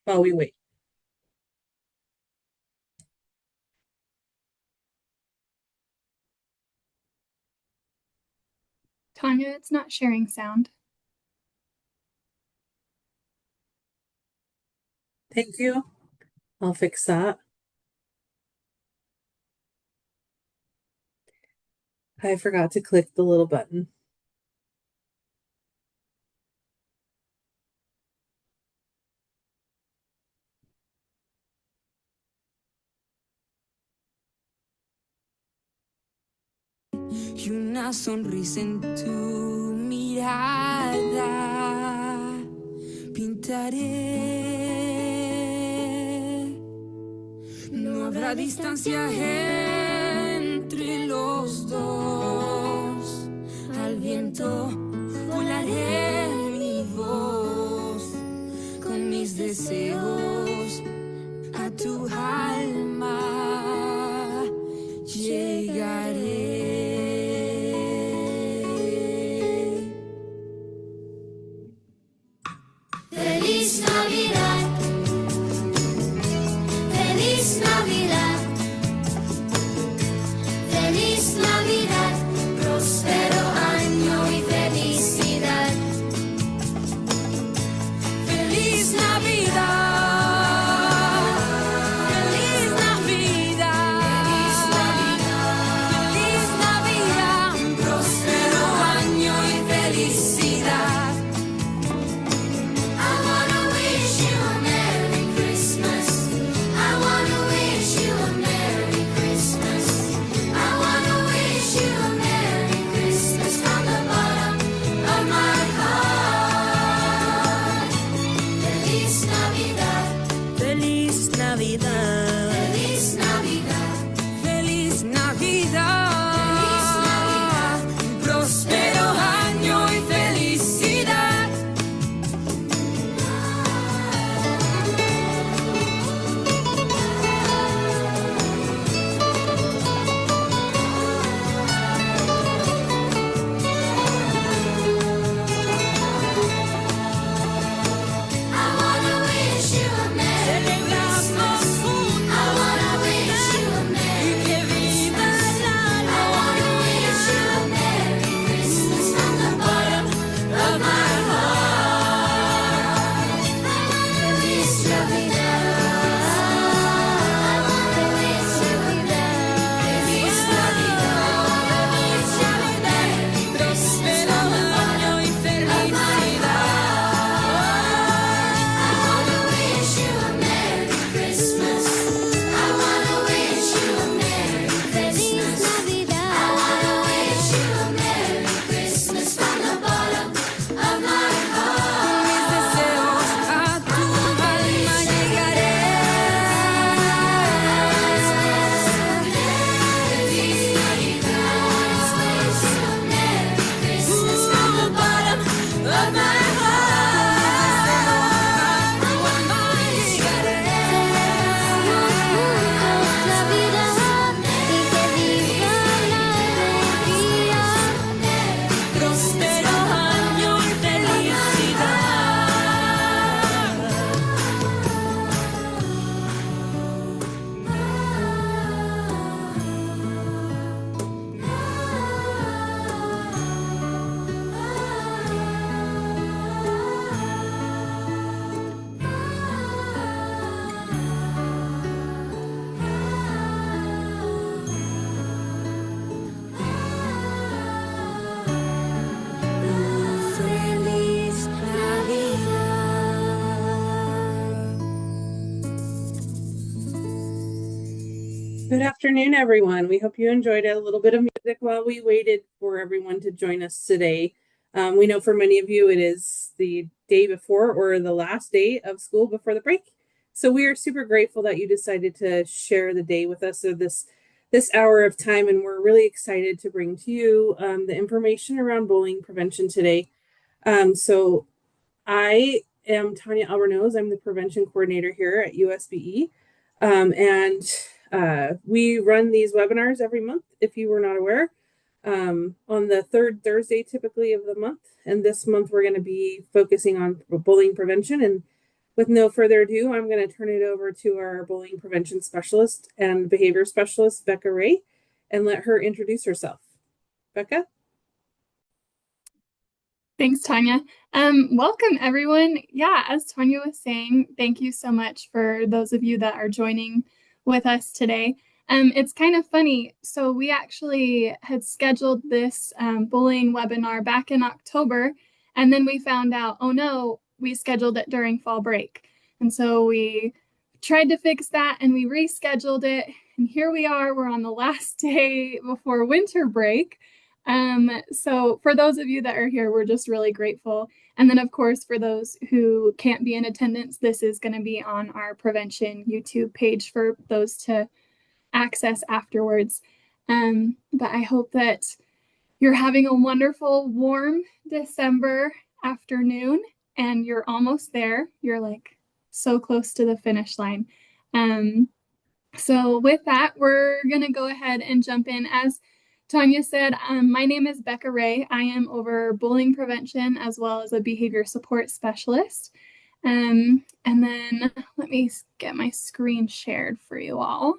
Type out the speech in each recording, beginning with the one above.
while we wait. Tanya, it's not sharing sound. Thank you. I'll fix that. I forgot to click the little button. Y una sonrisa en tu mirada pintaré. No habrá distancia entre los dos. Al viento volaré mi voz con mis deseos a tu alma llegaré. Feliz Navidad, feliz Navidad, feliz Navidad, próspero año y felicidad. Feliz Navidad, feliz Navidad, feliz Navidad, próspero año y felicidad. I wanna wish you a Merry Christmas. I wanna wish you a Merry Christmas. I wanna wish you a Merry Christmas from the bottom of my heart. Feliz Navidad, Feliz Navidad, feliz Navidad, feliz Navidad, feliz Navidad. próspero año y felicidad. I wanna wish you a Merry Christmas. I wanna wish you a Merry Christmas. I wanna wish you a Merry Christmas from the bottom of my heart. Feliz Navidad. I wanna wish you a Feliz Navidad. Feliz Navidad. Próspero año y felicidad. I wanna wish you a Merry Christmas. I wanna wish you a Merry Christmas. I wanna wish you a Merry Christmas from the bottom of my heart. Deseos a tu alma llegaré. Feliz Navidad. I wanna wish you a Merry Christmas from the bottom of my Próspero año y felicidad. Feliz Navidad. Good afternoon, everyone. We hope you enjoyed a little bit of music while we waited for everyone to join us today. We know for many of you it is the day before or the last day of school before the break. So we are super grateful that you decided to share the day with us, or this hour of time, and we're really excited to bring to you the information around bullying prevention today. So I am Tanya Albernoz. I'm the prevention coordinator here at USBE. And we run these webinars every month, if you were not aware, on the third Thursday typically of the month. And this month we're going to be focusing on bullying prevention. And With no further ado, I'm going to turn it over to our bullying prevention specialist and behavior specialist, Becca Ray, and let her introduce herself. Becca? Thanks, Tanya. Welcome, everyone. Yeah, as Tanya was saying, thank you so much for those of you that are joining with us today. It's kind of funny. So we actually had scheduled this bullying webinar back in October, and then we found out, oh no, we scheduled it during fall break. And so we tried to fix that and we rescheduled it. And here we are, we're on the last day before winter break. So for those of you that are here, we're just really grateful. And then of course, for those who can't be in attendance, this is going to be on our prevention YouTube page for those to access afterwards. But I hope that you're having a wonderful, warm December afternoon and you're almost there. You're like so close to the finish line. So with that, we're going to go ahead and jump in. As Tanya said, my name is Becca Ray. I am over bullying prevention as well as a behavior support specialist. And then let me get my screen shared for you all.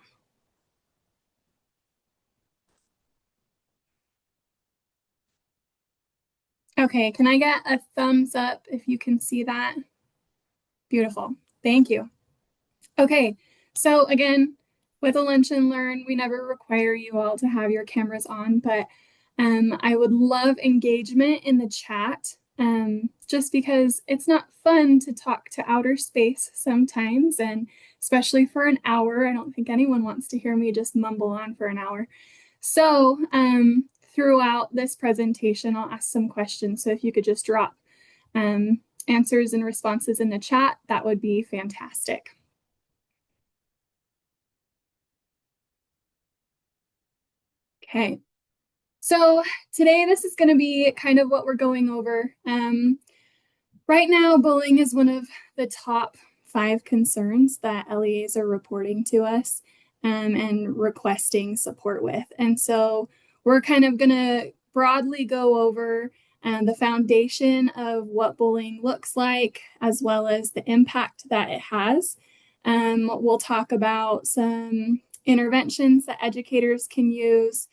Okay, can I get a thumbs up if you can see that? Beautiful. Thank you. Okay, so again, with a Lunch and Learn, we never require you all to have your cameras on, but I would love engagement in the chat, just because it's not fun to talk to outer space sometimes, and especially for an hour. I don't think anyone wants to hear me just mumble on for an hour. So throughout this presentation, I'll ask some questions. So if you could just drop answers and responses in the chat, that would be fantastic. Okay, so today this is going to be kind of what we're going over. Right now, bullying is one of the top 5 concerns that LEAs are reporting to us and requesting support with. And so we're kind of going to broadly go over the foundation of what bullying looks like, as well as the impact that it has. We'll talk about some interventions that educators can use,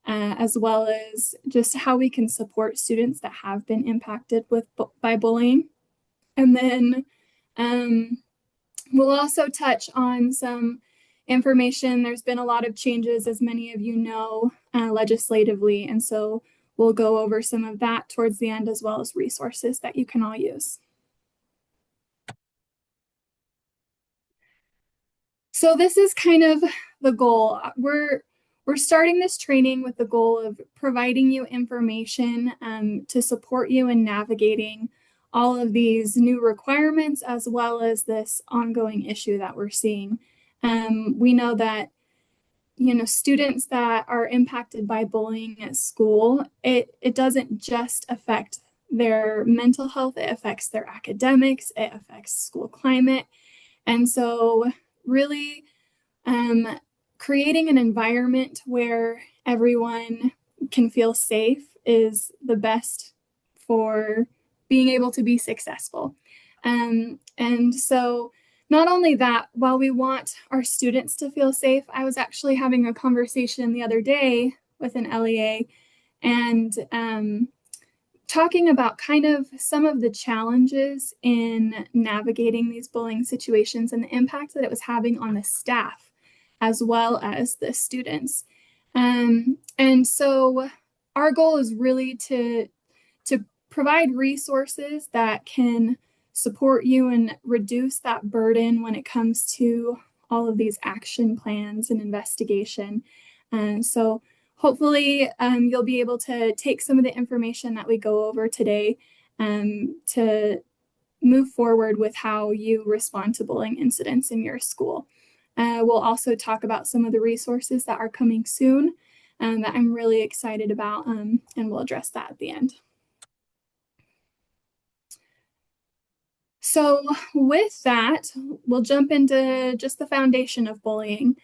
as well as just how we can support students that have been impacted by bullying. And then we'll also touch on some information. There's been a lot of changes, as many of you know, legislatively. And so we'll go over some of that towards the end, as well as resources that you can all use. So this is kind of the goal. We're starting this training with the goal of providing you information to support you in navigating all of these new requirements, as well as this ongoing issue that we're seeing. We know that, you know, students that are impacted by bullying at school, it doesn't just affect their mental health, it affects their academics, it affects school climate. And so really creating an environment where everyone can feel safe is the best for being able to be successful. And so not only that, while we want our students to feel safe, I was actually having a conversation the other day with an LEA and talking about kind of some of the challenges in navigating these bullying situations and the impact that it was having on the staff as well as the students. And so our goal is really to provide resources that can support you and reduce that burden when it comes to all of these action plans and investigation. And so hopefully you'll be able to take some of the information that we go over today to move forward with how you respond to bullying incidents in your school. We'll also talk about some of the resources that are coming soon that I'm really excited about, and we'll address that at the end. So with that, we'll jump into just the foundation of bullying.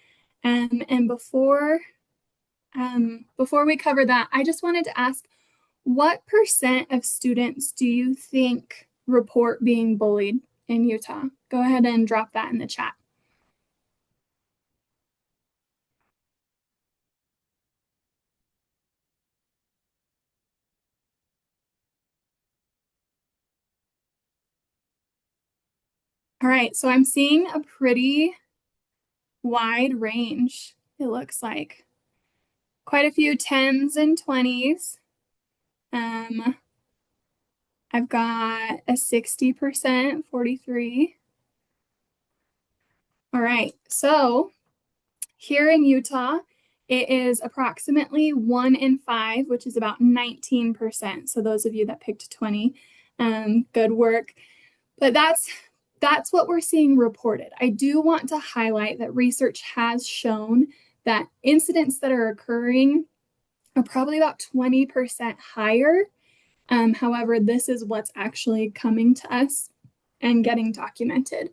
And before we cover that, I just wanted to ask, what % of students do you think report being bullied in Utah? Go ahead and drop that in the chat. All right, so I'm seeing a pretty wide range, it looks like. Quite a few 10s and 20s. I've got a 60%, 43. All right, so here in Utah, it is approximately 1 in 5, which is about 19%. So those of you that picked 20, good work. But that's what we're seeing reported. I do want to highlight that research has shown that incidents that are occurring are probably about 20% higher. However, this is what's actually coming to us and getting documented.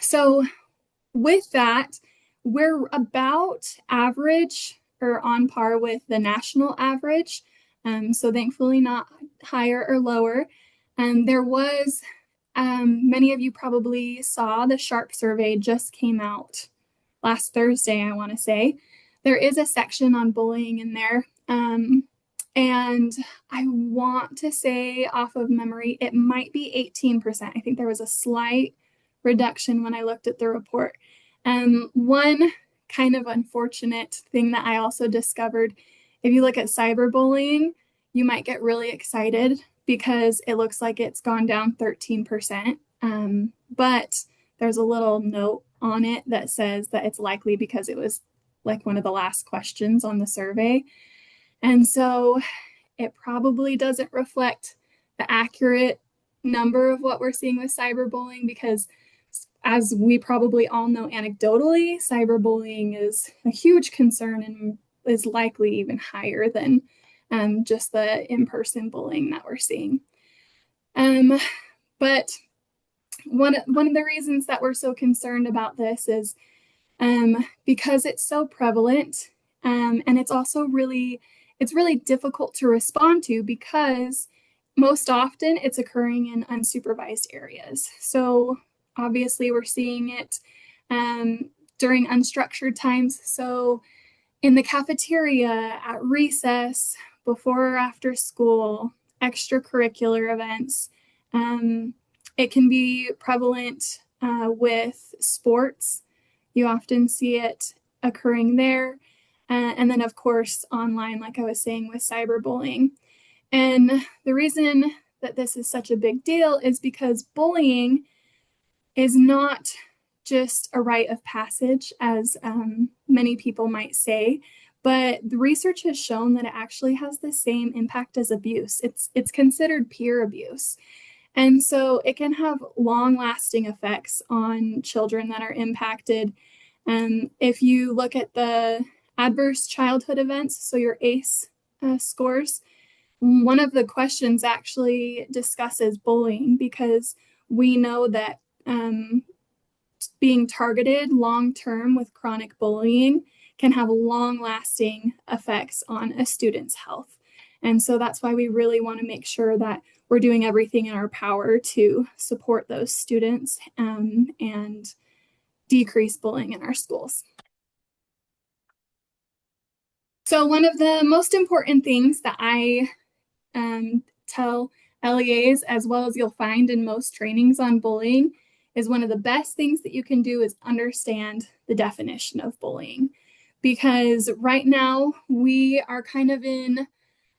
So with that, we're about average or on par with the national average. So thankfully not higher or lower. There was, many of you probably saw the SHARP survey just came out last Thursday, I want to say. There is a section on bullying in there. And I want to say off of memory, it might be 18%. I think there was a slight reduction when I looked at the report. One kind of unfortunate thing that I also discovered, if you look at cyberbullying, you might get really excited because it looks like it's gone down 13%. But there's a little note on it that says that it's likely because it was like one of the last questions on the survey. And so it probably doesn't reflect the accurate number of what we're seeing with cyberbullying because, as we probably all know anecdotally, cyberbullying is a huge concern and is likely even higher than just the in-person bullying that we're seeing. But one of the reasons that we're so concerned about this is because it's so prevalent, and it's also really difficult to respond to because most often it's occurring in unsupervised areas. So obviously we're seeing it during unstructured times. So in the cafeteria, at recess, before or after school, extracurricular events. It can be prevalent with sports. You often see it occurring there. And then, of course, online, like I was saying, with cyberbullying. And the reason that this is such a big deal is because bullying is not just a rite of passage, as many people might say, but the research has shown that it actually has the same impact as abuse. It's considered peer abuse. And so it can have long-lasting effects on children that are impacted. If you look at the adverse childhood events, so your ACE scores, one of the questions actually discusses bullying because we know that being targeted long-term with chronic bullying can have long-lasting effects on a student's health. And so that's why we really want to make sure that we're doing everything in our power to support those students and decrease bullying in our schools. So one of the most important things that I tell LEAs, as well as you'll find in most trainings on bullying, is one of the best things that you can do is understand the definition of bullying. Because right now we are kind of in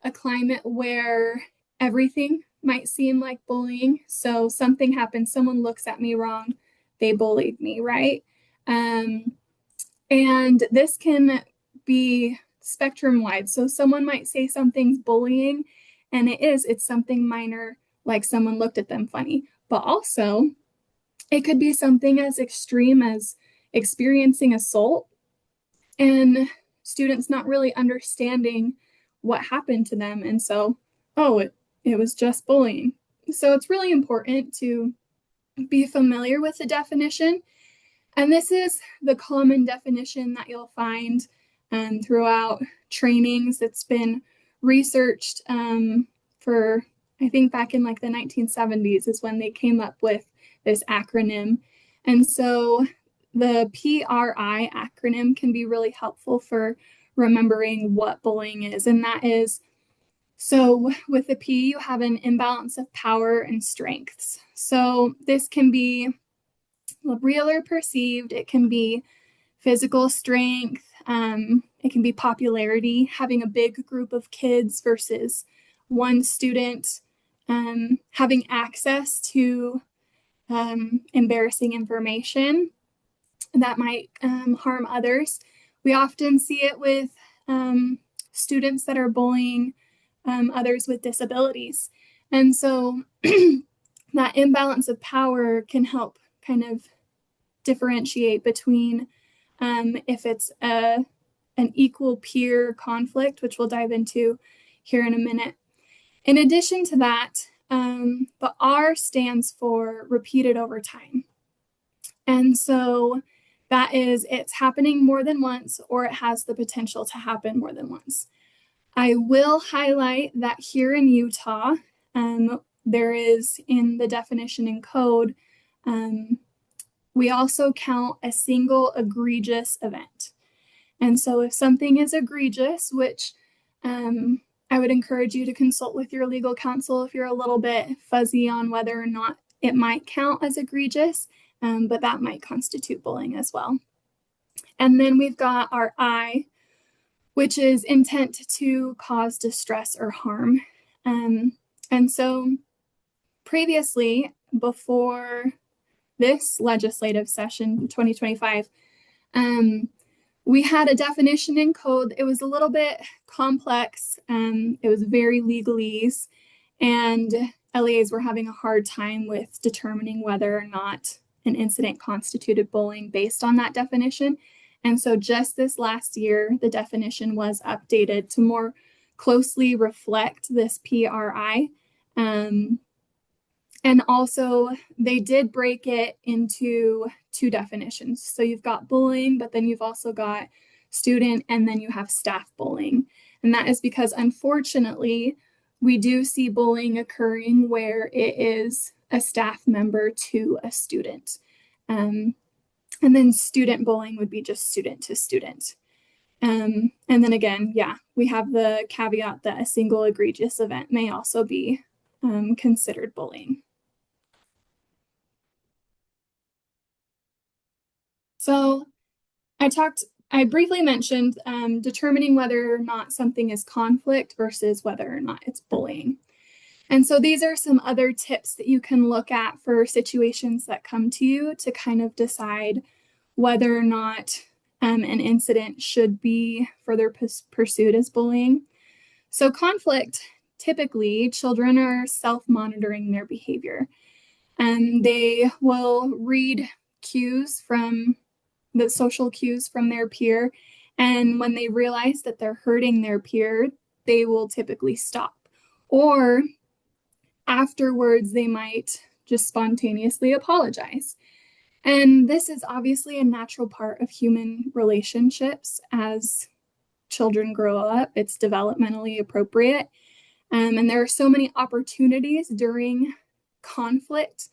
a climate where everything might seem like bullying. So something happens, someone looks at me wrong, they bullied me, right? And this can be spectrum wide. So someone might say something's bullying, and it's something minor, like someone looked at them funny. But also, it could be something as extreme as experiencing assault and students not really understanding what happened to them. And so, it was just bullying. So it's really important to be familiar with the definition. And this is the common definition that you'll find throughout trainings. It's been researched for I think back in like the 1970s is when they came up with this acronym. And so the PRI acronym can be really helpful for remembering what bullying is. And that is, so with the P, you have an imbalance of power and strengths. So this can be real or perceived, it can be physical strength, it can be popularity, having a big group of kids versus one student, having access to embarrassing information that might harm others. We often see it with students that are bullying others with disabilities. And so that imbalance of power can help kind of differentiate between if it's an equal peer conflict, which we'll dive into here in a minute. In addition to that, the R stands for repeated over time. And so that is, it's happening more than once, or it has the potential to happen more than once. I will highlight that here in Utah, there is in the definition in code, we also count a single egregious event. And so if something is egregious, which I would encourage you to consult with your legal counsel if you're a little bit fuzzy on whether or not it might count as egregious, but that might constitute bullying as well. And then we've got our I, which is intent to cause distress or harm. And so previously, before this legislative session, 2025, we had a definition in code. It was a little bit complex. It was very legalese, and LEAs were having a hard time with determining whether or not an incident constituted bullying based on that definition. And so just this last year, the definition was updated to more closely reflect this PRI. And also, they did break it into two definitions. So you've got bullying, but then you've also got student, and then you have staff bullying. And that is because, unfortunately, we do see bullying occurring where it is a staff member to a student. And then student bullying would be just student to student. And then again, yeah, we have the caveat that a single egregious event may also be considered bullying. So I briefly mentioned determining whether or not something is conflict versus whether or not it's bullying. And so these are some other tips that you can look at for situations that come to you to kind of decide whether or not an incident should be further pursued as bullying. So conflict, typically children are self-monitoring their behavior, and they will read cues from the social cues from their peer. And when they realize that they're hurting their peer, they will typically stop. Or afterwards, they might just spontaneously apologize. And this is obviously a natural part of human relationships as children grow up. It's developmentally appropriate. And there are so many opportunities during conflict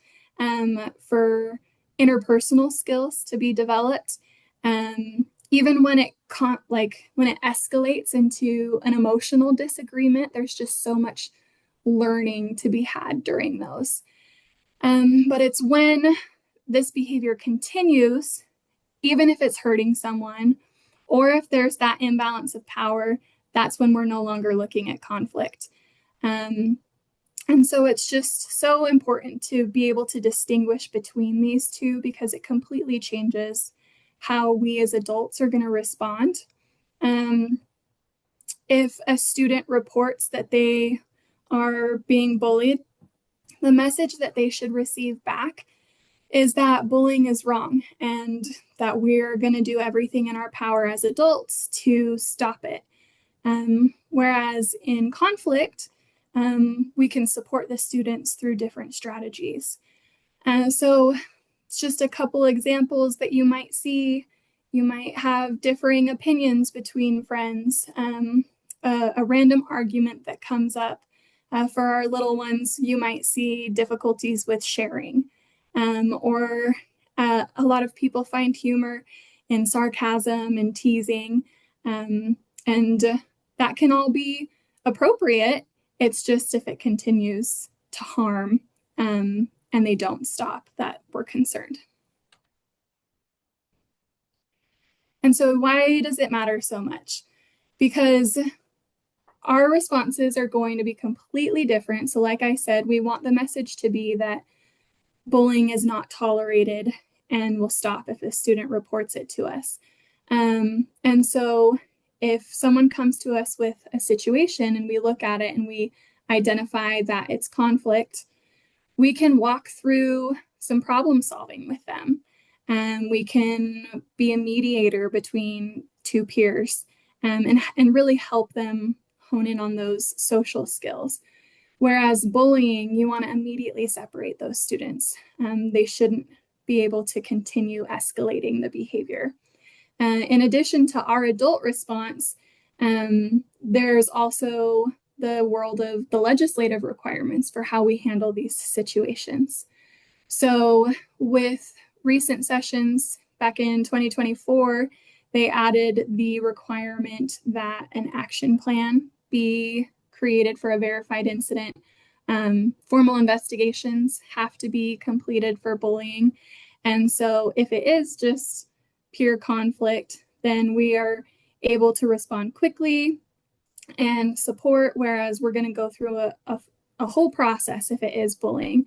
for interpersonal skills to be developed. Even when it escalates into an emotional disagreement, there's just so much learning to be had during those. But it's when this behavior continues, even if it's hurting someone, or if there's that imbalance of power, that's when we're no longer looking at conflict. And so it's just so important to be able to distinguish between these two, because it completely changes how we as adults are going to respond. If a student reports that they are being bullied, the message that they should receive back is that bullying is wrong and that we're going to do everything in our power as adults to stop it. Whereas in conflict, we can support the students through different strategies. So it's just a couple examples that you might see. You might have differing opinions between friends, a random argument that comes up, For our little ones, you might see difficulties with sharing, or a lot of people find humor in sarcasm and teasing, and that can all be appropriate. It's just if it continues to harm, and they don't stop, that we're concerned. And so why does it matter so much? Because our responses are going to be completely different. So like I said, we want the message to be that bullying is not tolerated and will stop if a student reports it to us. And so if someone comes to us with a situation and we look at it and we identify that it's conflict, we can walk through some problem solving with them. We can be a mediator between two peers, and really help them hone in on those social skills. Whereas bullying, you want to immediately separate those students. They shouldn't be able to continue escalating the behavior. In addition to our adult response, there's also the world of the legislative requirements for how we handle these situations. So with recent sessions back in 2024, they added the requirement that an action plan be created for a verified incident. Formal investigations have to be completed for bullying. And so if it is just pure conflict, then we are able to respond quickly and support, whereas we're going to go through a whole process if it is bullying.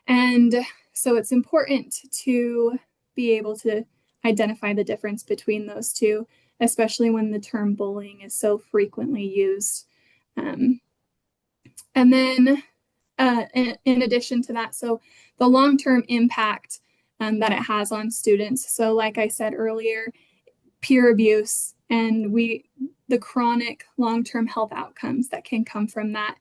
And so it's important to be able to identify the difference between those two, especially when the term bullying is so frequently used. And then in addition to that, so the long-term impact that it has on students. So like I said earlier, peer abuse and the chronic long-term health outcomes that can come from that.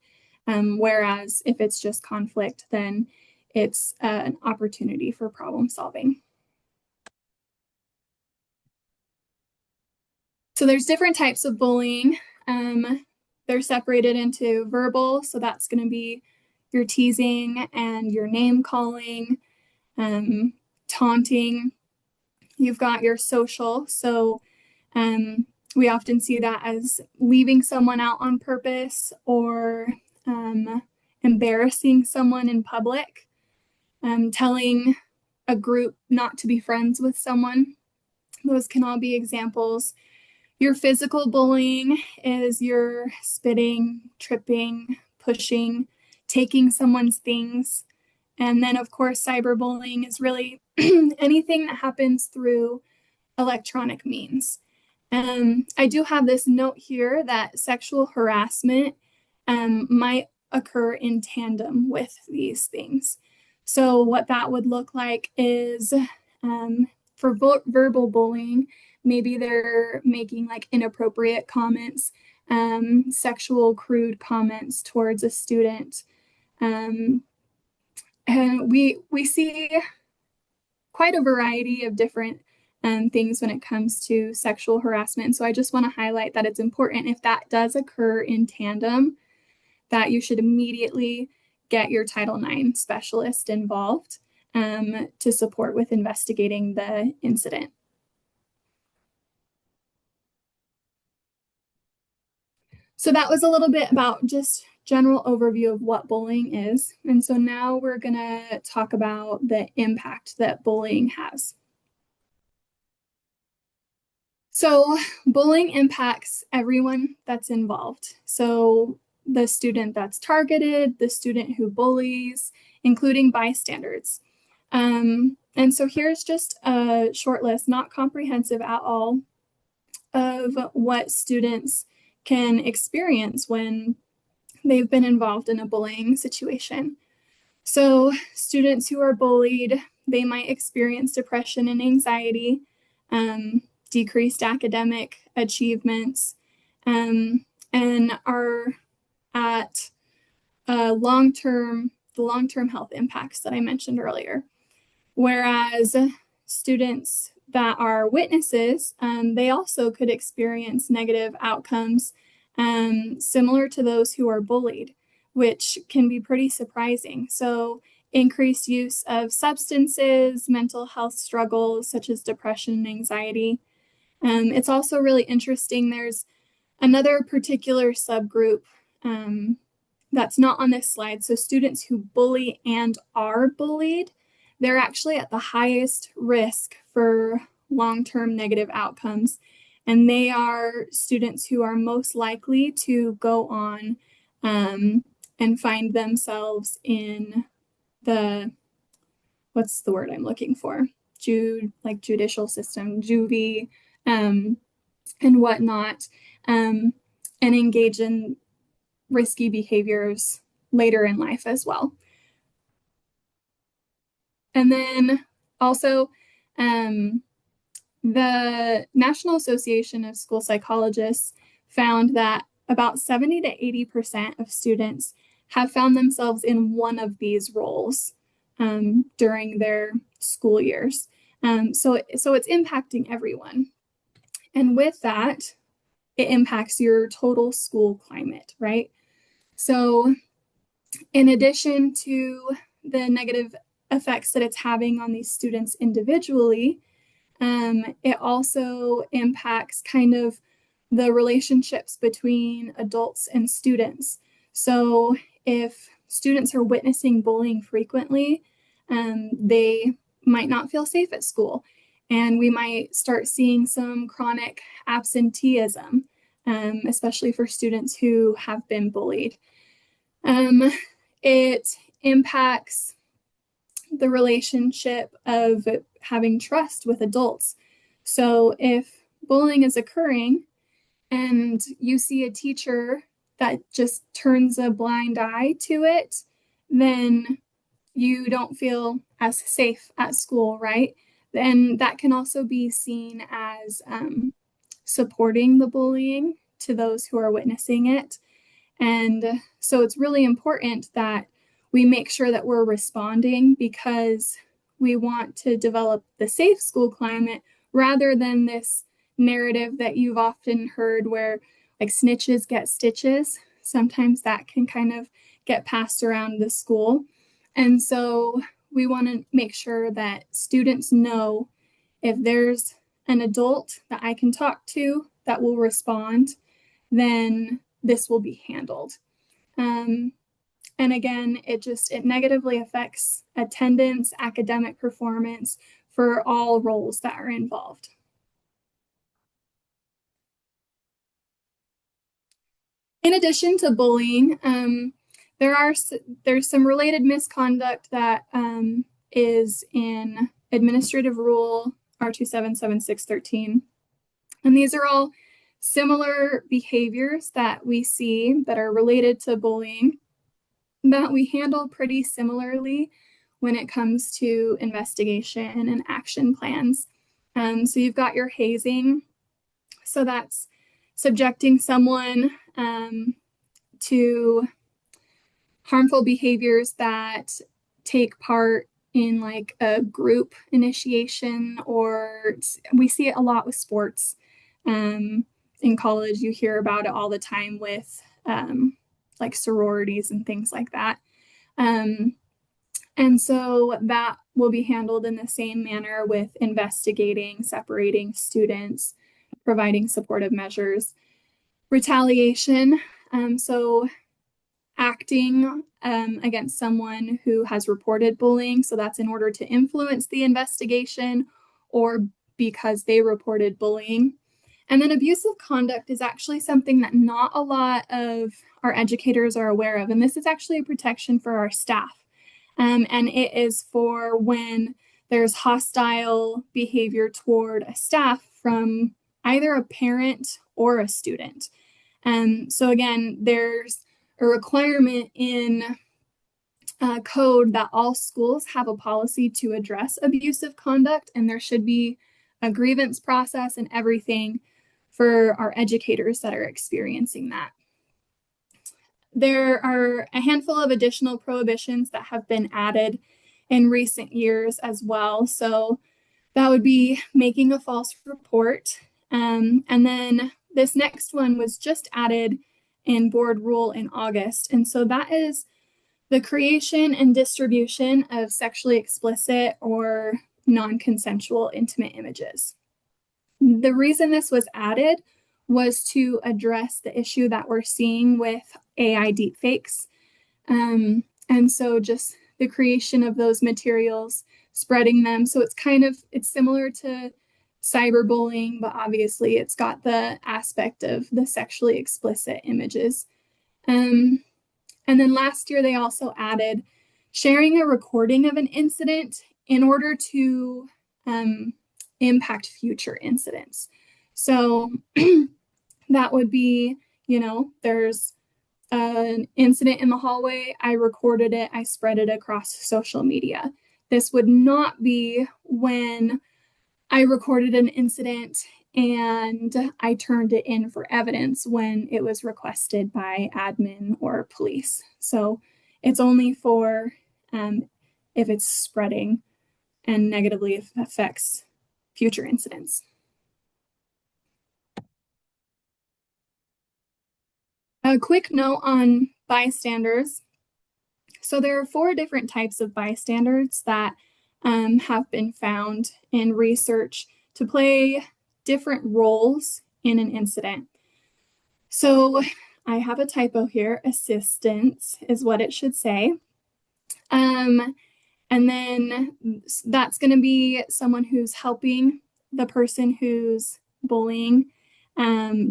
Whereas if it's just conflict, then it's an opportunity for problem solving. So there's different types of bullying. They're separated into verbal, so that's going to be your teasing and your name calling, taunting. You've got your social, so we often see that as leaving someone out on purpose or embarrassing someone in public, telling a group not to be friends with someone. Those can all be examples. Your physical bullying is your spitting, tripping, pushing, taking someone's things. And then, of course, cyberbullying is really anything that happens through electronic means. I do have this note here that sexual harassment might occur in tandem with these things. So what that would look like is for verbal bullying, maybe they're making like inappropriate comments, sexual crude comments towards a student. And we see quite a variety of different things when it comes to sexual harassment. So I just want to highlight that it's important if that does occur in tandem, that you should immediately get your Title IX specialist involved to support with investigating the incident. So that was a little bit about just general overview of what bullying is. And so now we're going to talk about the impact that bullying has. So bullying impacts everyone that's involved. So the student that's targeted, the student who bullies, including bystanders. And so here's just a short list, not comprehensive at all, of what students can experience when they've been involved in a bullying situation. So students who are bullied, they might experience depression and anxiety, decreased academic achievements, and are at the long-term health impacts that I mentioned earlier. Whereas students that are witnesses, they also could experience negative outcomes similar to those who are bullied, which can be pretty surprising. So increased use of substances, mental health struggles such as depression and anxiety. It's also really interesting. There's another particular subgroup that's not on this slide. So students who bully and are bullied, they're actually at the highest risk for long-term negative outcomes. And they are students who are most likely to go on and find themselves in the, what's the word I'm looking for? Judicial system, juvie, and whatnot, and engage in risky behaviors later in life as well. And then also, the National Association of School Psychologists found that about 70 to 80% of students have found themselves in one of these roles during their school years. So it's impacting everyone. And with that, it impacts your total school climate, right? So in addition to the negative effects that it's having on these students individually, it also impacts kind of the relationships between adults and students. So if students are witnessing bullying frequently, they might not feel safe at school. And we might start seeing some chronic absenteeism, especially for students who have been bullied. It impacts the relationship of having trust with adults. So if bullying is occurring and you see a teacher that just turns a blind eye to it, then you don't feel as safe at school, right? And that can also be seen as supporting the bullying to those who are witnessing it. And so it's really important that we make sure that we're responding because we want to develop the safe school climate rather than this narrative that you've often heard where like snitches get stitches. Sometimes that can kind of get passed around the school. And so we want to make sure that students know if there's an adult that I can talk to that will respond, then this will be handled. And again, it negatively affects attendance, academic performance for all roles that are involved. In addition to bullying, there's some related misconduct that is in Administrative Rule R277613. And these are all similar behaviors that we see that are related to bullying that we handle pretty similarly when it comes to investigation and action plans. So you've got your hazing. So that's subjecting someone to harmful behaviors that take part in like a group initiation, or we see it a lot with sports. In college, you hear about it all the time with like sororities and things like that. And so that will be handled in the same manner with investigating, separating students, providing supportive measures. Retaliation, so acting against someone who has reported bullying. So that's in order to influence the investigation or because they reported bullying. And then abusive conduct is actually something that not a lot of our educators are aware of. And this is actually a protection for our staff. And it is for when there's hostile behavior toward a staff from either a parent or a student. So again, there's a requirement in code that all schools have a policy to address abusive conduct, and there should be a grievance process and everything for our educators that are experiencing that. There are a handful of additional prohibitions that have been added in recent years as well. So that would be making a false report. And then this next one was just added in board rule in August. And so that is the creation and distribution of sexually explicit or non-consensual intimate images. The reason this was added was to address the issue that we're seeing with AI deepfakes. And so just the creation of those materials, spreading them. So it's similar to cyberbullying, but obviously it's got the aspect of the sexually explicit images. And then last year, they also added sharing a recording of an incident in order to impact future incidents. So that would be, there's an incident in the hallway, I recorded it, I spread it across social media. This would not be when I recorded an incident and I turned it in for evidence when it was requested by admin or police. So it's only for if it's spreading and negatively affects future incidents. A quick note on bystanders. So there are 4 different types of bystanders that have been found in research to play different roles in an incident. So I have a typo here. Assistance is what it should say. And then that's going to be someone who's helping the person who's bullying,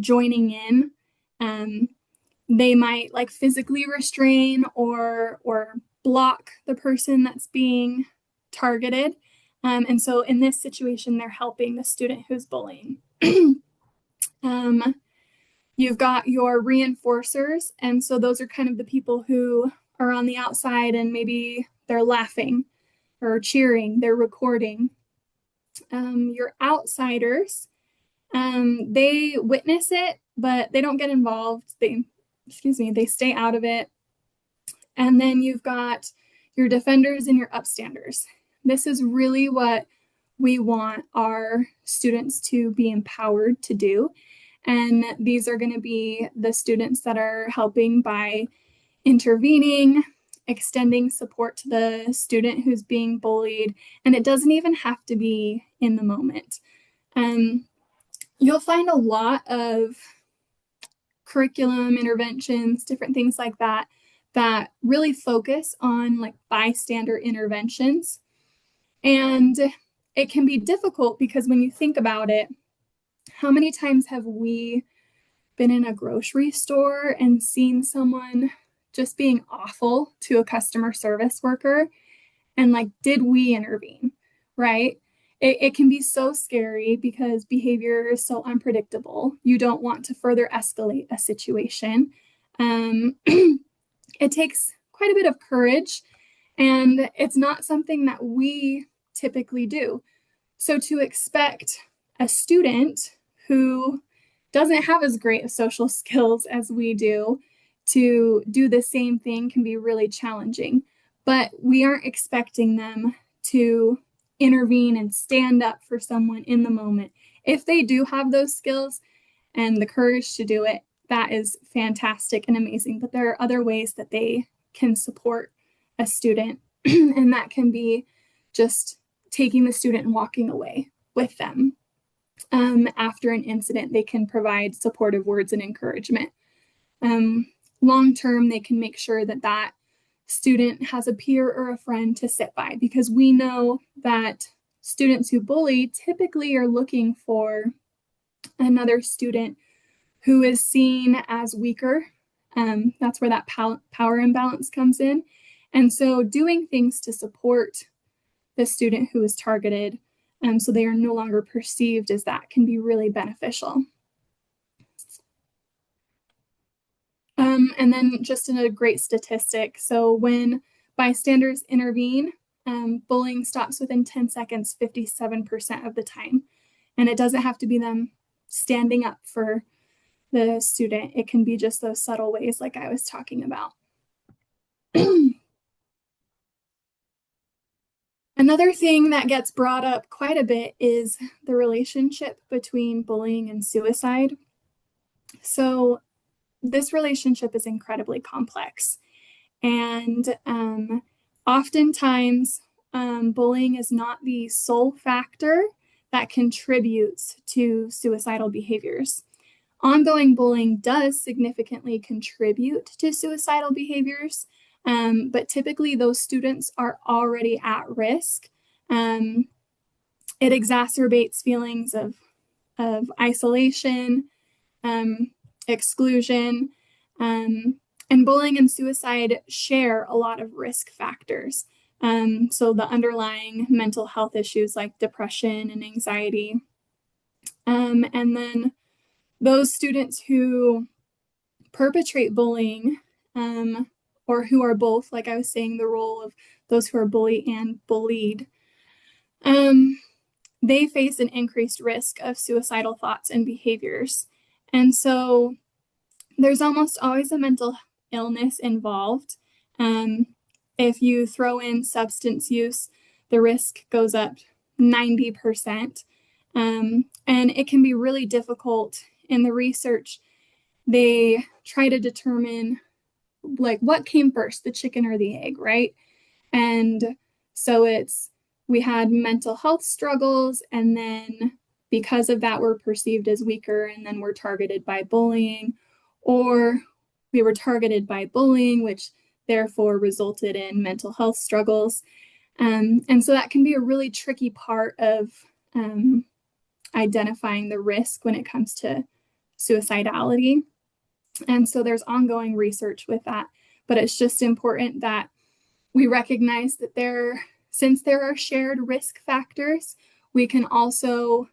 joining in. They might like physically restrain or block the person that's being targeted. And so in this situation, they're helping the student who's bullying. You've got your reinforcers. And so those are kind of the people who are on the outside and maybe they're laughing or cheering, they're recording. Your outsiders, they witness it, but they don't get involved. They stay out of it. And then you've got your defenders and your upstanders. This is really what we want our students to be empowered to do. And these are going to be the students that are helping by intervening, extending support to the student who's being bullied. And it doesn't even have to be in the moment. You'll find a lot of curriculum interventions, different things like that, that really focus on like bystander interventions. And it can be difficult because when you think about it, how many times have we been in a grocery store and seen someone just being awful to a customer service worker? And like, did we intervene, right? It can be so scary because behavior is so unpredictable. You don't want to further escalate a situation. It takes quite a bit of courage, and it's not something that we typically do. So to expect a student who doesn't have as great of social skills as we do to do the same thing can be really challenging. But we aren't expecting them to intervene and stand up for someone in the moment. If they do have those skills and the courage to do it, that is fantastic and amazing. But there are other ways that they can support a student, and that can be just taking the student and walking away with them. After an incident, they can provide supportive words and encouragement. Long term, they can make sure that that student has a peer or a friend to sit by, because we know that students who bully typically are looking for another student who is seen as weaker. That's where that power imbalance comes in. And so doing things to support the student who is targeted, so they are no longer perceived as that, can be really beneficial. And then just a great statistic. So when bystanders intervene, bullying stops within 10 seconds, 57% of the time. And it doesn't have to be them standing up for the student. It can be just those subtle ways like I was talking about. Another thing that gets brought up quite a bit is the relationship between bullying and suicide. So this relationship is incredibly complex. And oftentimes, bullying is not the sole factor that contributes to suicidal behaviors. Ongoing bullying does significantly contribute to suicidal behaviors, but typically those students are already at risk. It exacerbates feelings of isolation, exclusion, and bullying and suicide share a lot of risk factors. So the underlying mental health issues like depression and anxiety. And then those students who perpetrate bullying, or who are both, like I was saying, the role of those who are bullied and bullied, they face an increased risk of suicidal thoughts and behaviors. And so there's almost always a mental illness involved. If you throw in substance use, the risk goes up 90%. And it can be really difficult in the research. They try to determine like what came first, the chicken or the egg, right? And so we had mental health struggles, and then because of that, we're perceived as weaker, and then we're targeted by bullying, or we were targeted by bullying, which therefore resulted in mental health struggles. And so that can be a really tricky part of identifying the risk when it comes to suicidality. And so there's ongoing research with that. But it's just important that we recognize that since there are shared risk factors, we can also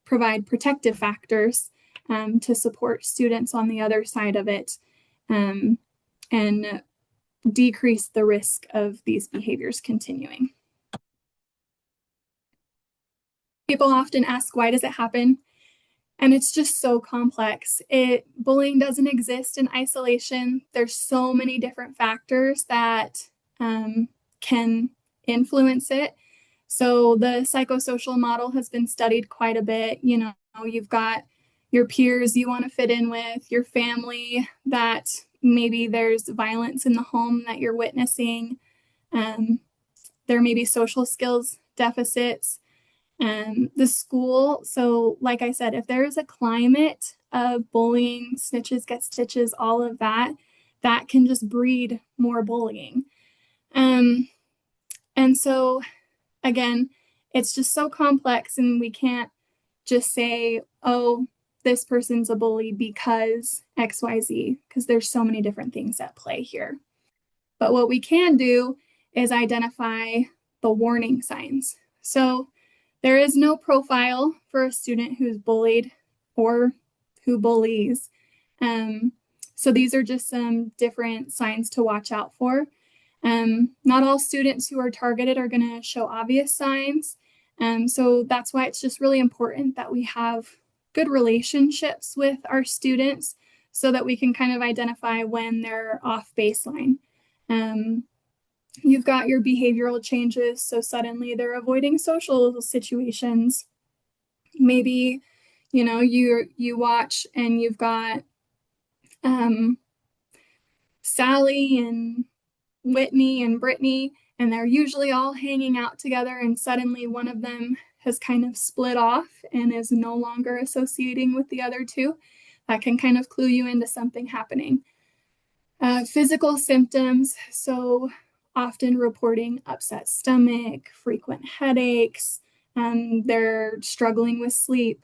provide protective factors to support students on the other side of it, and decrease the risk of these behaviors continuing. People often ask, why does it happen? And it's just so complex. Bullying doesn't exist in isolation. There's so many different factors that can influence it. So the psychosocial model has been studied quite a bit. You know, you've got your peers you want to fit in with, your family, that maybe there's violence in the home that you're witnessing. There may be social skills deficits. The school. So like I said, if there is a climate of bullying, snitches get stitches, all of that, that can just breed more bullying. And so again, it's just so complex, and we can't just say, oh, this person's a bully because XYZ, because there's so many different things at play here. But what we can do is identify the warning signs. So there is no profile for a student who's bullied or who bullies. So these are just some different signs to watch out for. Not all students who are targeted are going to show obvious signs. So that's why it's just really important that we have good relationships with our students so that we can kind of identify when they're off baseline. You've got your behavioral changes. So suddenly they're avoiding social situations. Maybe, you know, you watch and you've got Sally and Whitney and Brittany, and they're usually all hanging out together, and suddenly one of them has kind of split off and is no longer associating with the other two. That can kind of clue you into something happening. Physical symptoms, so often reporting upset stomach, frequent headaches, they're struggling with sleep.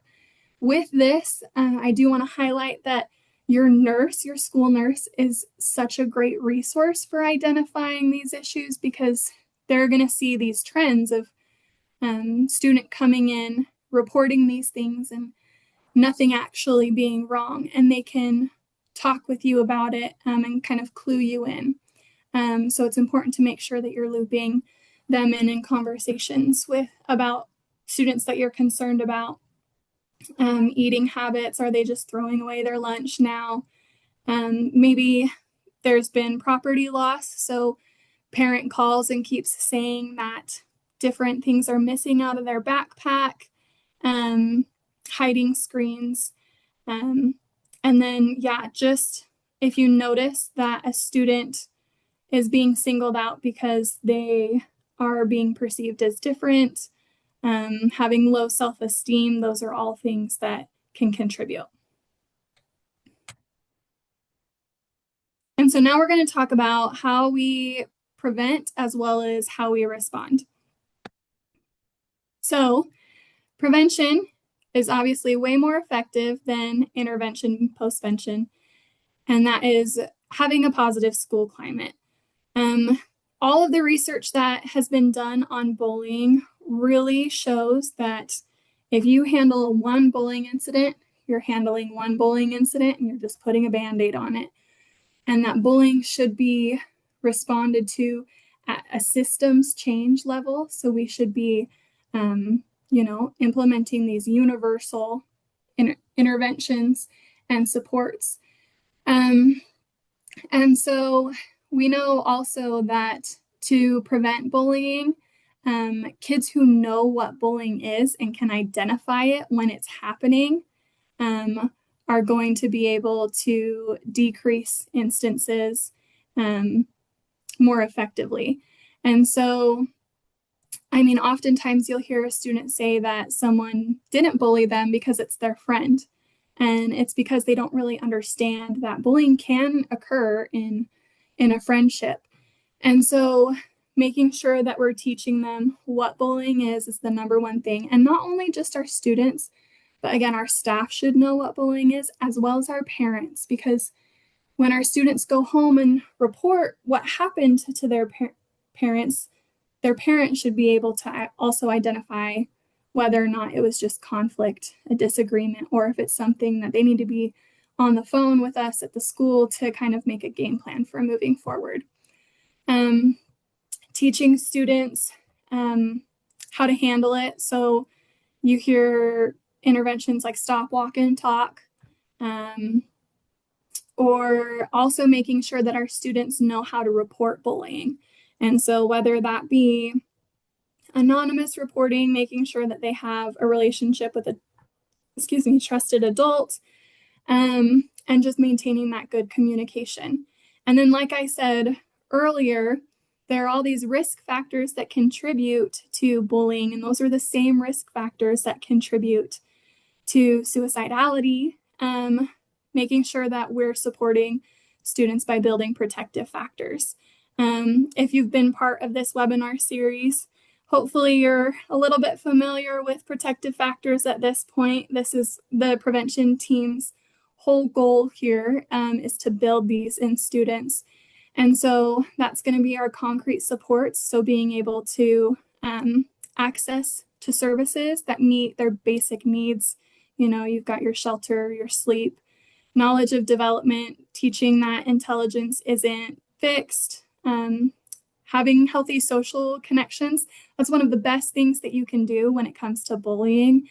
With this, I do want to highlight that your nurse, your school nurse, is such a great resource for identifying these issues, because they're going to see these trends of student coming in, reporting these things, and nothing actually being wrong. And they can talk with you about it and kind of clue you in. So it's important to make sure that you're looping them in conversations about students that you're concerned about. Eating habits, are they just throwing away their lunch now? Maybe there's been property loss, so parent calls and keeps saying that different things are missing out of their backpack, hiding screens. And then, just if you notice that a student is being singled out because they are being perceived as different, having low self-esteem, those are all things that can contribute. And so now we're going to talk about how we prevent as well as how we respond. So prevention is obviously way more effective than intervention, postvention, and that is having a positive school climate. All of the research that has been done on bullying really shows that if you handle one bullying incident, you're handling one bullying incident and you're just putting a Band-Aid on it. And that bullying should be responded to at a systems change level. So we should be, implementing these universal interventions and supports. And so we know also that to prevent bullying, kids who know what bullying is and can identify it when it's happening are going to be able to decrease instances more effectively. And so, oftentimes you'll hear a student say that someone didn't bully them because it's their friend. And it's because they don't really understand that bullying can occur in a friendship. And so making sure that we're teaching them what bullying is the number one thing. And not only just our students, but again, our staff should know what bullying is, as well as our parents, because when our students go home and report what happened to their parents, their parents should be able to also identify whether or not it was just conflict, a disagreement, or if it's something that they need to be on the phone with us at the school to kind of make a game plan for moving forward. Teaching students how to handle it. So you hear interventions like stop, walk, and talk, or also making sure that our students know how to report bullying. And so whether that be anonymous reporting, making sure that they have a relationship with a trusted adult, and just maintaining that good communication. And then, like I said earlier, there are all these risk factors that contribute to bullying, and those are the same risk factors that contribute to suicidality, making sure that we're supporting students by building protective factors. If you've been part of this webinar series, hopefully you're a little bit familiar with protective factors at this point. This is the prevention team's whole goal here, is to build these in students. And so that's going to be our concrete supports. So being able to access to services that meet their basic needs. You've got your shelter, your sleep, knowledge of development, teaching that intelligence isn't fixed, having healthy social connections. That's one of the best things that you can do when it comes to bullying,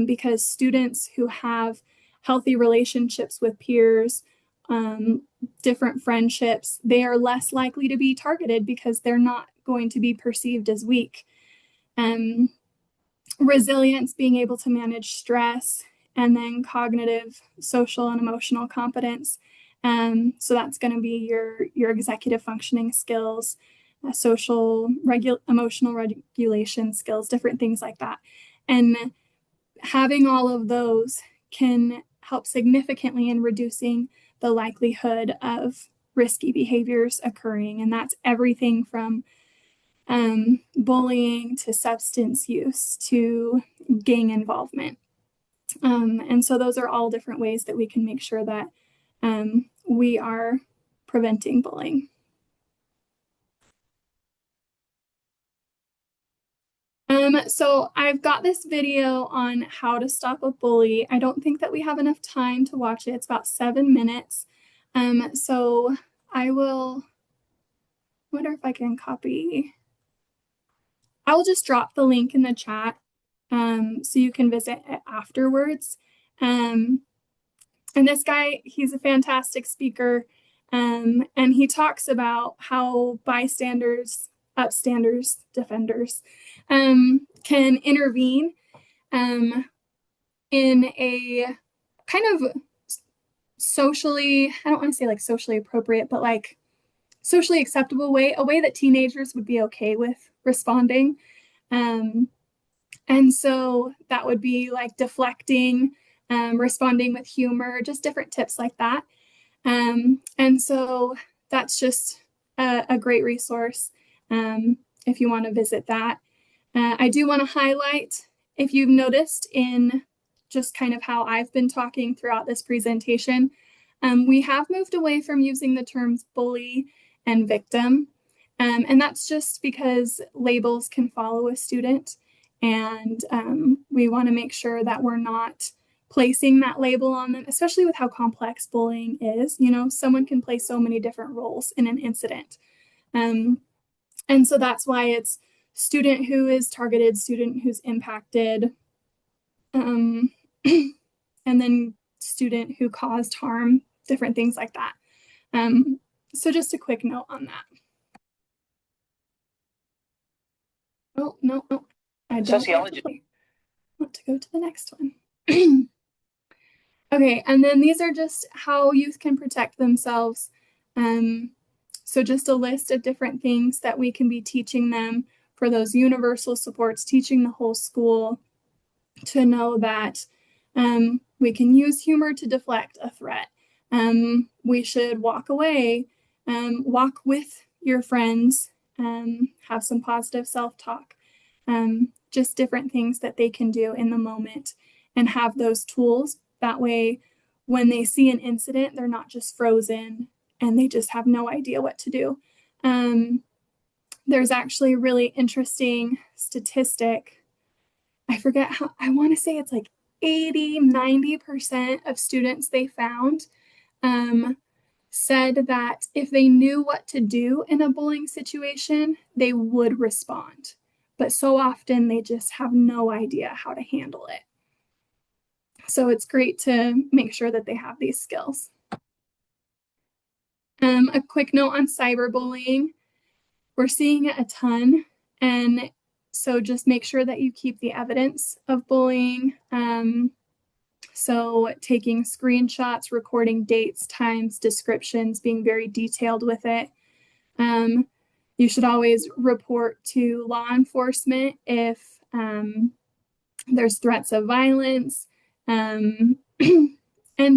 because students who have healthy relationships with peers, different friendships, they are less likely to be targeted because they're not going to be perceived as weak. Resilience, being able to manage stress, and then cognitive, social, and emotional competence. So that's going to be your executive functioning skills, emotional regulation skills, different things like that. And having all of those can help significantly in reducing the likelihood of risky behaviors occurring. And that's everything from bullying to substance use to gang involvement. And so those are all different ways that we can make sure that we are preventing bullying. So I've got this video on how to stop a bully. I don't think that we have enough time to watch it. It's about 7 minutes. So I wonder if I can copy. I'll just drop the link in the chat so you can visit it afterwards. And this guy, he's a fantastic speaker. And he talks about how bystanders, upstanders, defenders can intervene in a kind of socially, I don't want to say like socially appropriate, but like socially acceptable way, a way that teenagers would be okay with responding. Um, and so that would be like deflecting, responding with humor, just different tips like that. And so that's just a great resource if you want to visit that. I do want to highlight, if you've noticed in just kind of how I've been talking throughout this presentation, we have moved away from using the terms bully and victim. And that's just because labels can follow a student. And we want to make sure that we're not placing that label on them, especially with how complex bullying is. You know, someone can play so many different roles in an incident. And so that's why it's student who is targeted, student who's impacted, and then student who caused harm, different things like that. So just a quick note on that. Oh, no, I don't Sociology. want to go to the next one. Okay, and then these are just how youth can protect themselves. So just a list of different things that we can be teaching them for those universal supports, teaching the whole school to know that we can use humor to deflect a threat. We should walk away, walk with your friends, have some positive self-talk, just different things that they can do in the moment and have those tools. That way, when they see an incident, they're not just frozen and they just have no idea what to do. There's actually a really interesting statistic. I forget how, I want to say it's like 80-90% of students they found said that if they knew what to do in a bullying situation, they would respond. But so often they just have no idea how to handle it. So it's great to make sure that they have these skills. A quick note on cyberbullying. We're seeing it a ton. And so just make sure that you keep the evidence of bullying. So taking screenshots, recording dates, times, descriptions, being very detailed with it. You should always report to law enforcement if there's threats of violence. And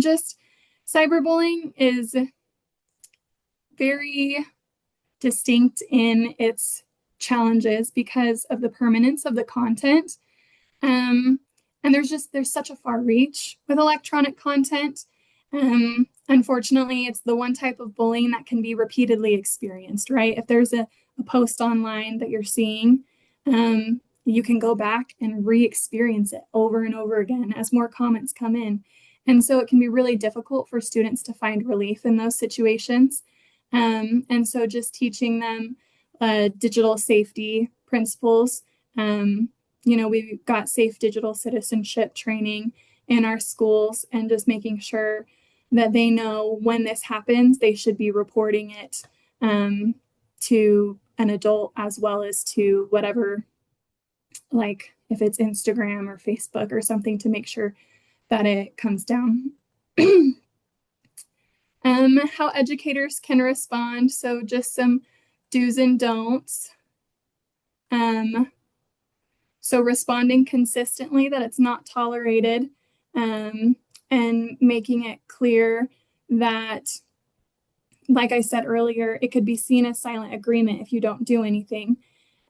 just cyberbullying is very distinct in its challenges because of the permanence of the content. And there's such a far reach with electronic content. Unfortunately, it's the one type of bullying that can be repeatedly experienced, right? If there's a post online that you're seeing, you can go back and re-experience it over and over again as more comments come in. And so it can be really difficult for students to find relief in those situations. And so just teaching them digital safety principles. We've got safe digital citizenship training in our schools and just making sure that they know when this happens, they should be reporting it to an adult as well as to whatever, like if it's Instagram or Facebook or something, to make sure that it comes down. How educators can respond. So just some do's and don'ts. So responding consistently that it's not tolerated, and making it clear that, like I said earlier, it could be seen as silent agreement if you don't do anything.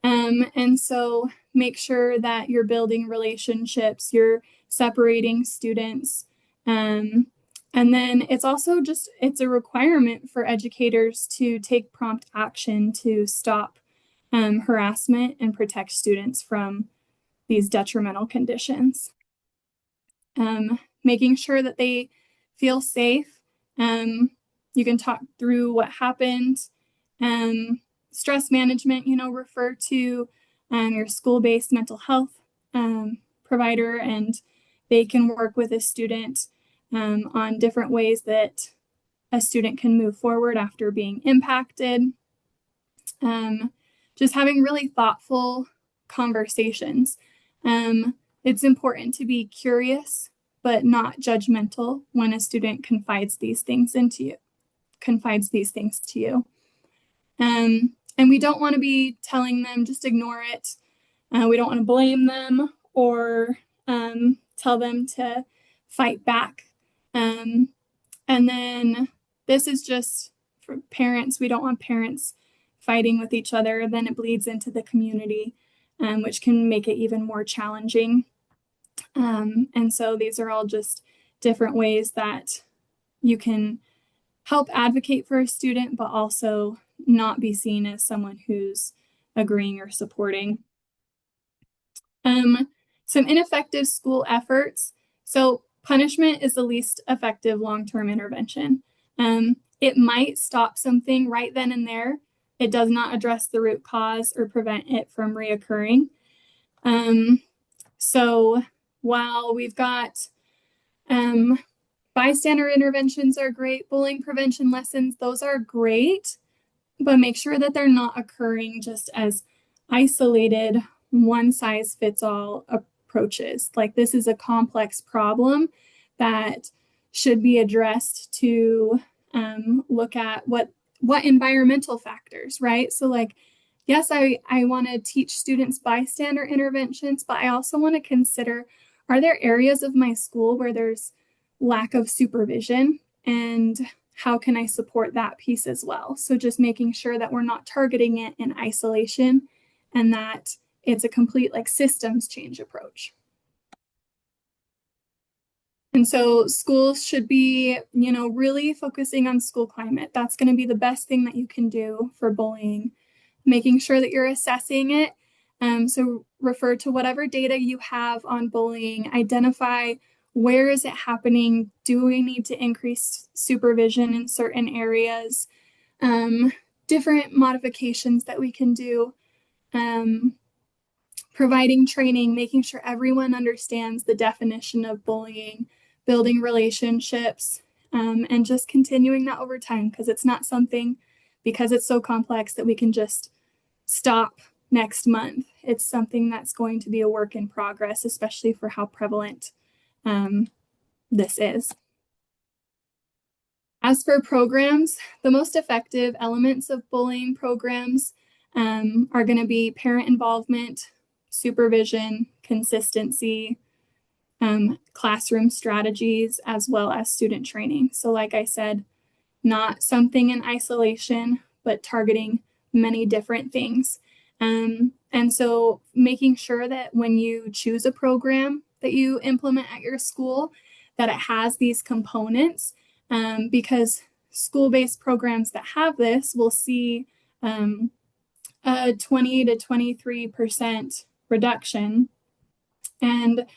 And so make sure that you're building relationships, you're separating students. And then it's also it's a requirement for educators to take prompt action to stop harassment and protect students from these detrimental conditions. Making sure that they feel safe. You can talk through what happened. Stress management, refer to your school-based mental health provider, and they can work with a student on different ways that a student can move forward after being impacted. Just having really thoughtful conversations. It's important to be curious but not judgmental when a student confides these things to you. And we don't want to be telling them just ignore it. We don't want to blame them or tell them to fight back. And then this is just for parents. We don't want parents fighting with each other. Then it bleeds into the community, which can make it even more challenging. And so these are all just different ways that you can help advocate for a student, but also not be seen as someone who's agreeing or supporting. Some ineffective school efforts. So punishment is the least effective long-term intervention. It might stop something right then and there. It does not address the root cause or prevent it from reoccurring. So while we've got bystander interventions are great, bullying prevention lessons, those are great, but make sure that they're not occurring just as isolated, one-size-fits-all approaches. Like, this is a complex problem that should be addressed to look at what environmental factors, right? So like, yes, I want to teach students bystander interventions, but I also want to consider, are there areas of my school where there's lack of supervision, and how can I support that piece as well? So just making sure that we're not targeting it in isolation and that it's a complete like systems change approach. And so schools should be, really focusing on school climate. That's going to be the best thing that you can do for bullying, making sure that you're assessing it. So refer to whatever data you have on bullying, identify where is it happening? Do we need to increase supervision in certain areas? Different modifications that we can do. Providing training, making sure everyone understands the definition of bullying, building relationships, and just continuing that over time, because it's not something, because it's so complex, that we can just stop next month. It's something that's going to be a work in progress, especially for how prevalent this is. As for programs, the most effective elements of bullying programs are going to be parent involvement, supervision, consistency, classroom strategies, as well as student training. So like I said, not something in isolation, but targeting many different things. And so making sure that when you choose a program that you implement at your school, that it has these components, because school-based programs that have this will see a 20 to 23% reduction. And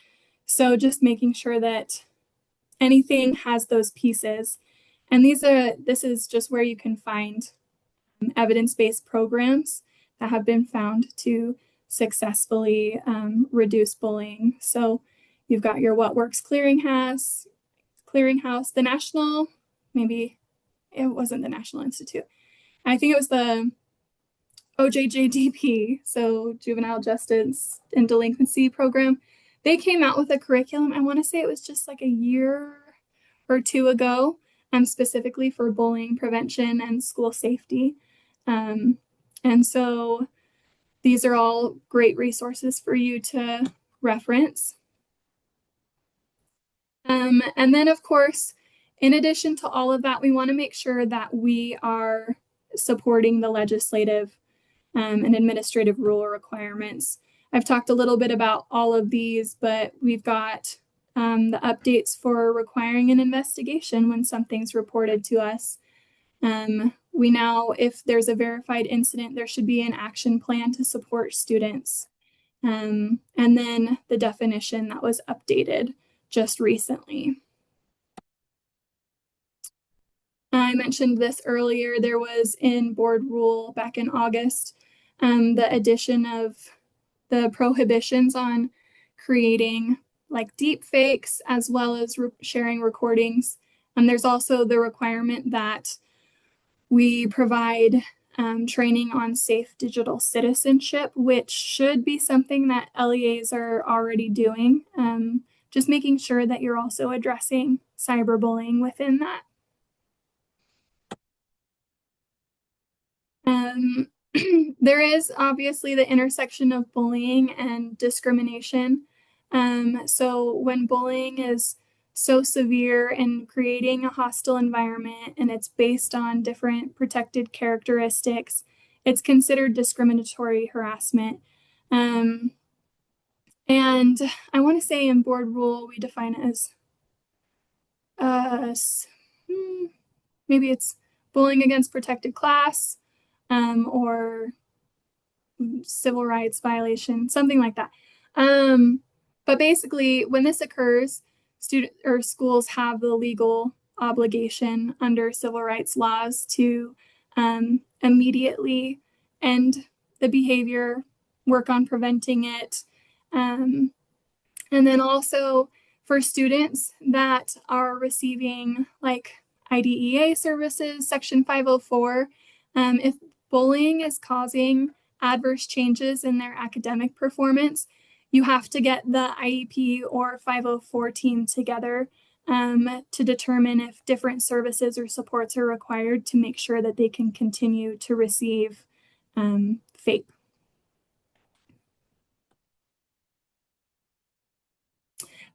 so just making sure that anything has those pieces. And this is just where you can find evidence-based programs that have been found to successfully reduce bullying. So you've got your What Works Clearinghouse, the national, maybe it wasn't the National Institute. I think it was the OJJDP, so Juvenile Justice and Delinquency Program. They came out with a curriculum, I want to say it was just like a year or two ago, specifically for bullying prevention and school safety. And so these are all great resources for you to reference. And then, of course, in addition to all of that, we want to make sure that we are supporting the legislative and administrative rule requirements. I've talked a little bit about all of these, but we've got the updates for requiring an investigation when something's reported to us. We now, if there's a verified incident, there should be an action plan to support students. And then the definition that was updated just recently. I mentioned this earlier. There was in board rule back in August, the addition of the prohibitions on creating like deep fakes as well as sharing recordings. There's also the requirement that we provide training on safe digital citizenship, which should be something that LEAs are already doing. just making sure that you're also addressing cyberbullying within that. There is obviously the intersection of bullying and discrimination. So when bullying is so severe and creating a hostile environment and it's based on different protected characteristics, it's considered discriminatory harassment. And I want to say in board rule, we define it as maybe it's bullying against protected class, or civil rights violation, something like that. But basically, when this occurs, student or schools have the legal obligation under civil rights laws to immediately end the behavior, work on preventing it, and then also for students that are receiving like IDEA services, Section 504, if bullying is causing adverse changes in their academic performance, you have to get the IEP or 504 team together to determine if different services or supports are required to make sure that they can continue to receive FAPE.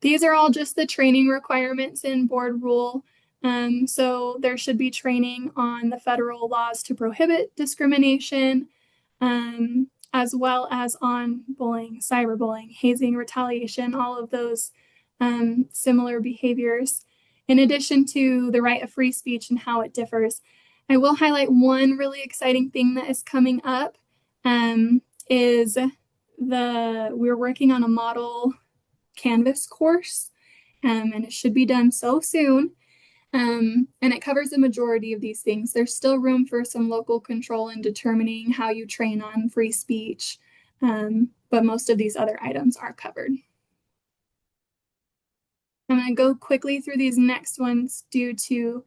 These are all just the training requirements in board rule. So there should be training on the federal laws to prohibit discrimination, as well as on bullying, cyberbullying, hazing, retaliation, all of those similar behaviors. In addition to the right of free speech and how it differs, I will highlight one really exciting thing that is coming up. Is we're working on a model Canvas course, and it should be done so soon. And it covers the majority of these things. There's still room for some local control in determining how you train on free speech, but most of these other items are covered. I'm going to go quickly through these next ones due to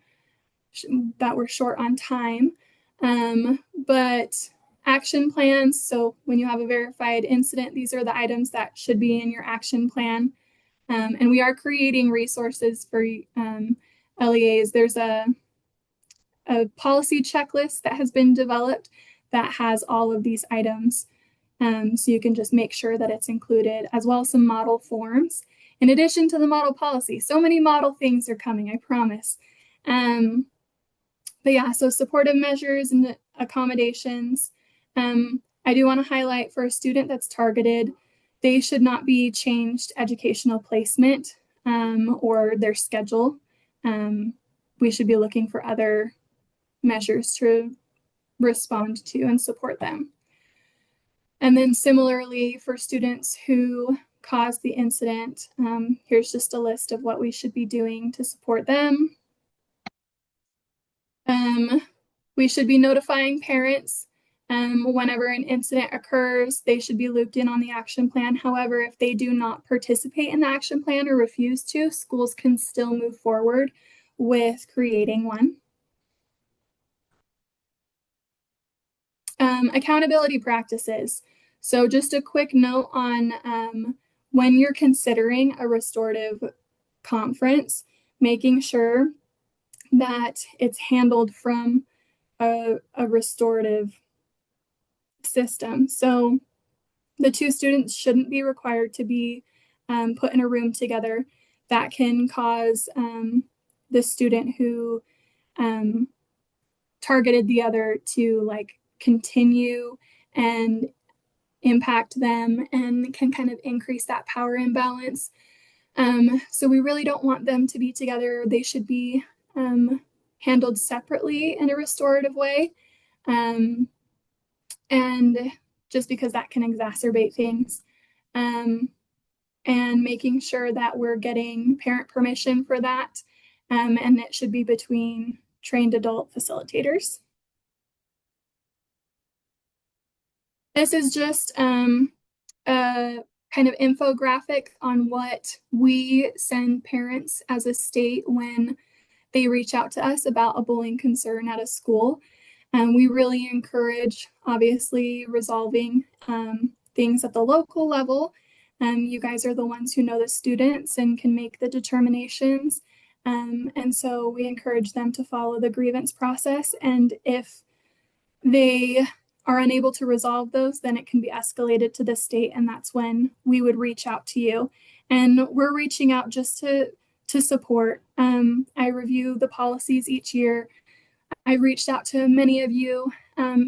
that we're short on time. But action plans. So when you have a verified incident, these are the items that should be in your action plan. And we are creating resources for LEAs. There's a policy checklist that has been developed that has all of these items. So you can just make sure that it's included, as well as some model forms. In addition to the model policy, so many model things are coming, I promise. But yeah, so supportive measures and accommodations. I do want to highlight for a student that's targeted, they should not be changed educational placement or their schedule. We should be looking for other measures to respond to and support them. And then similarly for students who caused the incident, here's just a list of what we should be doing to support them. We should be notifying parents whenever an incident occurs. They should be looped in on the action plan. However, if they do not participate in the action plan or refuse to, schools can still move forward with creating one. Accountability practices. So just a quick note on when you're considering a restorative conference, making sure that it's handled from a restorative system. So the two students shouldn't be required to be put in a room together. That can cause the student who targeted the other to like continue and impact them and can kind of increase that power imbalance. So we really don't want them to be together. They should be handled separately in a restorative way. And just because that can exacerbate things. And making sure that we're getting parent permission for that. And it should be between trained adult facilitators. This is just a kind of infographic on what we send parents as a state when they reach out to us about a bullying concern at a school. We really encourage, obviously, resolving things at the local level, You guys are the ones who know the students and can make the determinations. And so we encourage them to follow the grievance process. And if they are unable to resolve those, then it can be escalated to the state, and that's when we would reach out to you. And we're reaching out just to support. I review the policies each year. I reached out to many of you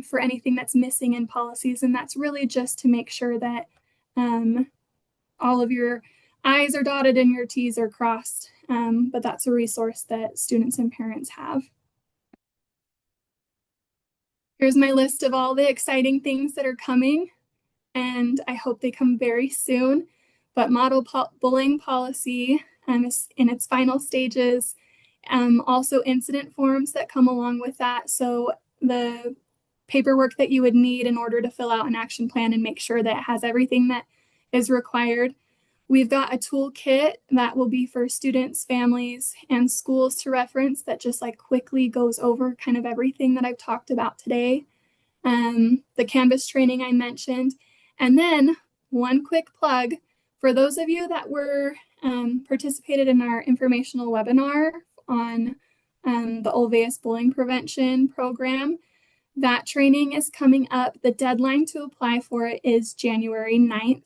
for anything that's missing in policies, and that's really just to make sure that all of your I's are dotted and your T's are crossed. But that's a resource that students and parents have. Here's my list of all the exciting things that are coming, and I hope they come very soon. But bullying policy is in its final stages. Also, incident forms that come along with that. So, the paperwork that you would need in order to fill out an action plan and make sure that it has everything that is required. We've got a toolkit that will be for students, families, and schools to reference that just like quickly goes over kind of everything that I've talked about today. The Canvas training I mentioned. And then one quick plug for those of you that were participated in our informational webinar on the Ulvaeus bullying prevention program. That training is coming up. The deadline to apply for it is January 9th.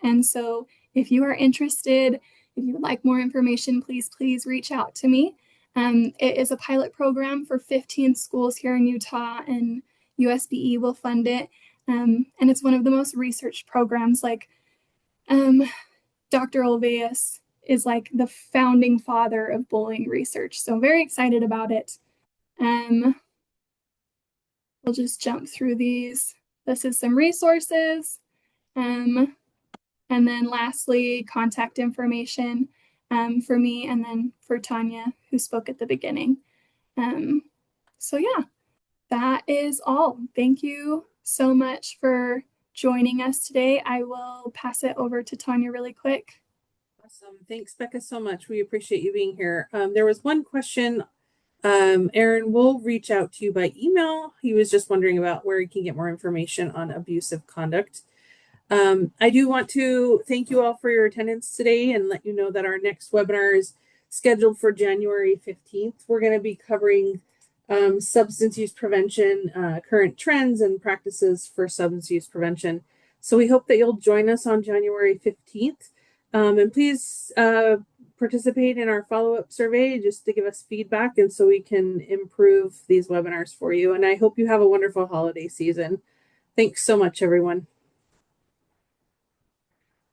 And so if you are interested, if you would like more information, please reach out to me. It is a pilot program for 15 schools here in Utah, and USBE will fund it. And it's one of the most researched programs. Like Dr. Ulvaeus is like the founding father of bullying research. So I'm very excited about it. We'll just jump through these. This is some resources. And then lastly, contact information for me and then for Tanya, who spoke at the beginning. So yeah, that is all. Thank you so much for joining us today. I will pass it over to Tanya really quick. Awesome. Thanks, Becca, so much. We appreciate you being here. There was one question. Aaron will reach out to you by email. He was just wondering about where you can get more information on abusive conduct. I do want to thank you all for your attendance today and let you know that our next webinar is scheduled for January 15th. We're going to be covering substance use prevention, current trends and practices for substance use prevention. So we hope that you'll join us on January 15th. And please participate in our follow-up survey just to give us feedback and so we can improve these webinars for you. And I hope you have a wonderful holiday season. Thanks so much, everyone.